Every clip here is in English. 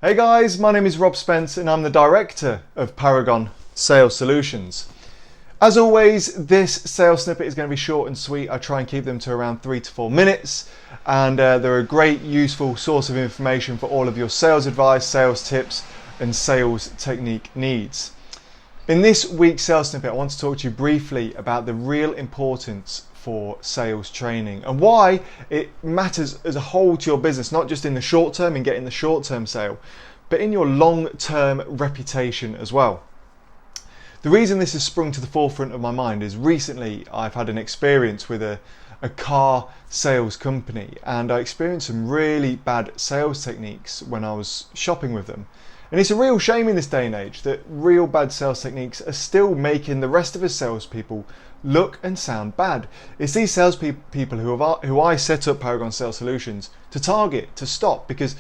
Hey guys, my name is Rob Spence and I'm the Director of Paragon Sales Solutions. As always, this sales snippet is going to be short and sweet. I try and keep them to around 3 to 4 minutes, and they're a great, useful source of information for all of your sales advice, sales tips and sales technique needs. In this week's sales snippet, I want to talk to you briefly about the real importance for sales training and why it matters as a whole to your business, not just in the short term in getting the short term sale, but in your long term reputation as well. The reason this has sprung to the forefront of my mind is recently I've had an experience with a car sales company, and I experienced some really bad sales techniques when I was shopping with them. And it's a real shame in this day and age that real bad sales techniques are still making the rest of us salespeople look and sound bad. It's these salespeople who I set up Paragon Sales Solutions to target, to stop, because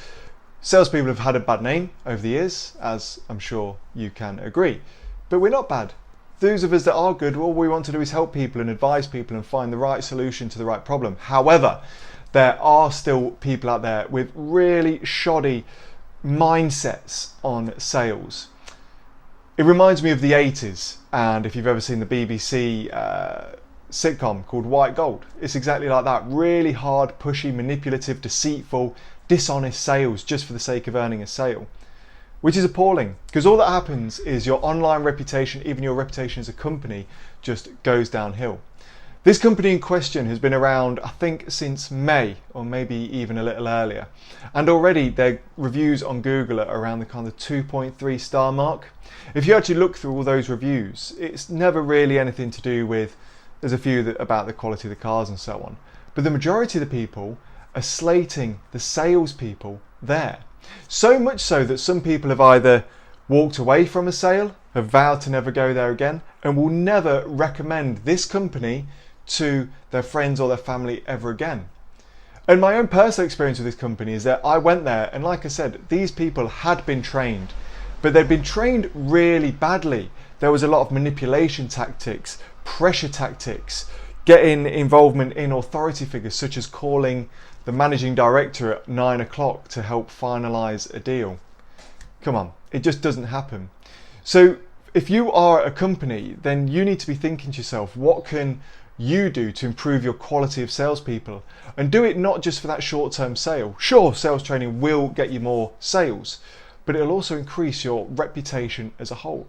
salespeople have had a bad name over the years, as I'm sure you can agree. But we're not bad. Those of us that are good, all we want to do is help people and advise people and find the right solution to the right problem. However, there are still people out there with really shoddy mindsets on sales. It reminds me of the 80s, and if you've ever seen the BBC sitcom called White Gold, it's exactly like that. Really hard, pushy, manipulative, deceitful, dishonest sales just for the sake of earning a sale, which is appalling, because all that happens is your online reputation, even your reputation as a company, just goes downhill. This company in question has been around, I think, since May, or maybe even a little earlier. And already their reviews on Google are around the kind of 2.3 star mark. If you actually look through all those reviews, it's never really anything to do with, there's a few about the quality of the cars and so on. But the majority of the people are slating the salespeople there. So much so that some people have either walked away from a sale, have vowed to never go there again, and will never recommend this company to their friends or their family ever again. And my own personal experience with this company is that I went there, and like I said, these people had been trained, but they'd been trained really badly. There was a lot of manipulation tactics, pressure tactics, getting involvement in authority figures, such as calling the managing director at 9 o'clock to help finalize a deal. Come on, it just doesn't happen. So if you are a company, then you need to be thinking to yourself, what can you do to improve your quality of salespeople? And do it not just for that short-term sale. Sure, sales training will get you more sales, but it'll also increase your reputation as a whole.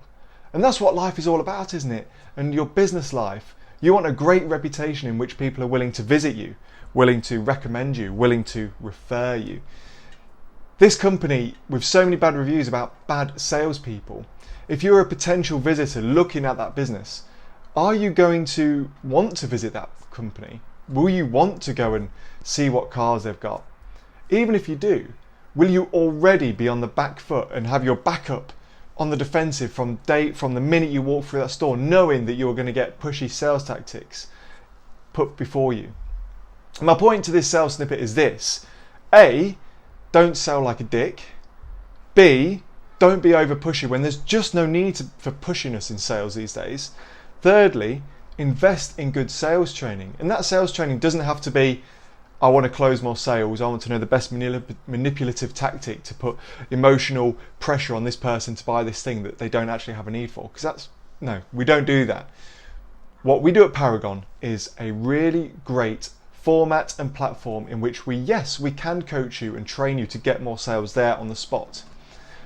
And that's what life is all about, isn't it? And your business life, you want a great reputation in which people are willing to visit you, willing to recommend you, willing to refer you. This company, with so many bad reviews about bad salespeople, if you're a potential visitor looking at that business, are you going to want to visit that company? Will you want to go and see what cars they've got? Even if you do, will you already be on the back foot and have your backup on the defensive from the minute you walk through that store, knowing that you're going to get pushy sales tactics put before you? My point to this sales snippet is this: A, don't sell like a dick. B, don't be over pushy when there's just no need for pushiness in sales these days. Thirdly, invest in good sales training. And that sales training doesn't have to be, I want to close more sales, I want to know the best manipulative tactic to put emotional pressure on this person to buy this thing that they don't actually have a need for. Because no, we don't do that. What we do at Paragon is a really great format and platform in which we can coach you and train you to get more sales there on the spot.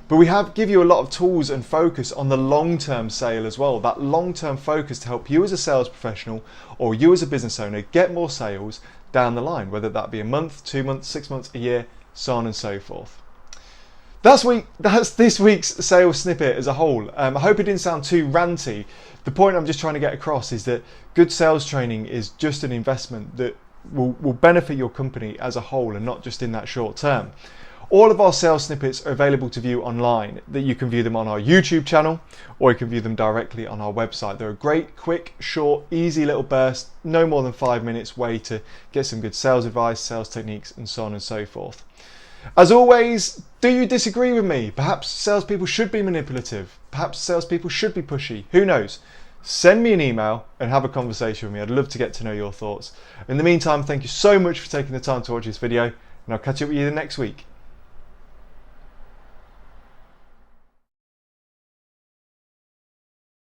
But we give you a lot of tools and focus on the long-term sale as well. That long-term focus to help you as a sales professional or you as a business owner get more sales down the line, whether that be a month, 2 months, 6 months, a year, so on and so forth. That's this week's sales snippet as a whole. I hope it didn't sound too ranty. The point I'm just trying to get across is that good sales training is just an investment that will benefit your company as a whole and not just in that short term. All of our sales snippets are available to view online. That you can view them on our YouTube channel, or you can view them directly on our website. They're a great, quick, short, easy little burst, no more than 5 minutes way to get some good sales advice, sales techniques, and so on and so forth. As always, do you disagree with me? Perhaps salespeople should be manipulative. Perhaps salespeople should be pushy. Who knows? Send me an email and have a conversation with me. I'd love to get to know your thoughts. In the meantime, thank you so much for taking the time to watch this video, and I'll catch up with you next week.